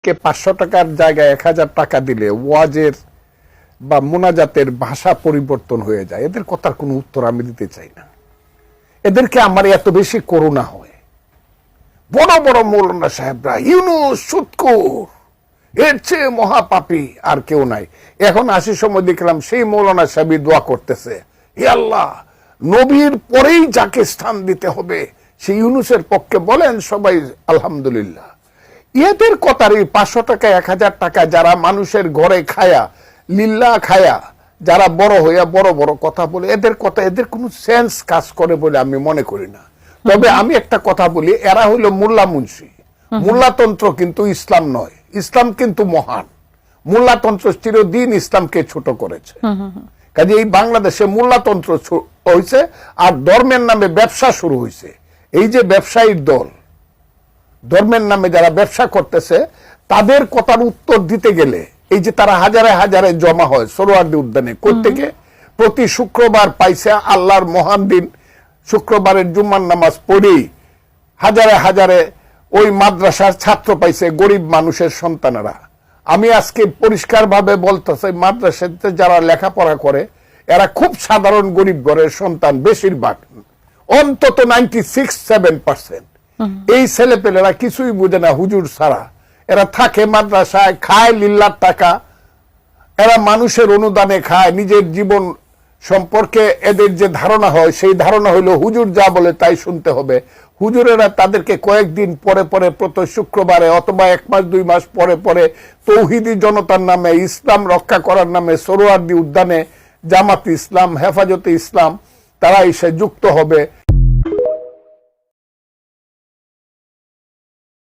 কে 500 টাকার জায়গায় 1000 টাকা দিলে ওয়াজের বা মোনাজাতের ভাষা পরিবর্তন হয়ে যায়, এদের কথার কোনো উত্তর আমি দিতে চাই না। এদেরকে আমার এত বেশি করুণা হয়। বড় বড় মৌলানা সাহেবরা ইউনুস সুৎখোর, এর চেয়ে মহাপাপী আর কেউ নাই। এখন আসি সময় দেখলাম সেই মৌলানা সাহেব দোয়া করতেছে, হে আল্লাহ, নবীর পরেই যাকে স্থান দিতে হবে সেই ইউনুসের পক্ষে বলেন সবাই আলহামদুলিল্লাহ। এদের কথার এই 500 টাকা 1000 টাকা যারা মানুষের ঘরে খায়া লিল্লা খায়া যারা বড় হইয়া বড় বড় কথা বলে, এদের কথা এদের কোনো সেন্স কাজ করে বলে আমি মনে করি না। তবে আমি একটা কথা বলি, এরা হইল মোল্লা মুন্সি। মোল্লাতন্ত্র কিন্তু ইসলাম নয়, ইসলাম কিন্তু মহান। মোল্লাতন্ত্র চিরদিন ইসলামকে ছোট করেছে। কাজে এই বাংলাদেশে মোল্লাতন্ত্র হয়েছে আর ধর্মের নামে ব্যবসা শুরু হয়েছে। এই যে ব্যবসায়ীর দল, ধর্মের নামে যারা ব্যবসা করতেছে, তাদের কথার উত্তর দিতে গেলে এই যে তারা হাজারে হাজারে জমা হয় সোহরাওয়ার্দী উদ্যানে, কোত্থেকে প্রতি শুক্রবার পাইছে আল্লাহর মহান দিন, শুক্রবারের জুম্মার নামাজ পড়েই হাজারে হাজারে ওই মাদ্রাসার ছাত্র পাইছে, গরিব মানুষের সন্তানেরা। আমি আজকে পরিষ্কারভাবে বলতেছি, মাদ্রাসাতে যারা লেখাপড়া করে এরা খুব সাধারণ গরিব ঘরের সন্তান, বেশিরভাগ অন্তত 96-7%। এই ছেলেপেলেরা কিছুই বুঝে না হুজুর ছাড়া। এরা থাকে মাদ্রাসায়, খায় লিল্লার টাকা, এরা মানুষের অনুদানে খায়। নিজের জীবন সম্পর্কে এদের যে ধারণা হয় সেই ধারণা হইলো হুজুর যা বলে তাই শুনতে হবে। হুজুরেরা তাদেরকে কয়েকদিন পরে পরে প্রতি শুক্রবারে অথবা 1 মাস 2 মাস পরে পরে তৌহিদি জনতার নামে, ইসলাম রক্ষা করার নামে সোহরাওয়ার্দী উদ্যানে জামাত ইসলাম, হেফাজতে ইসলাম তারা এসে যুক্ত হবে।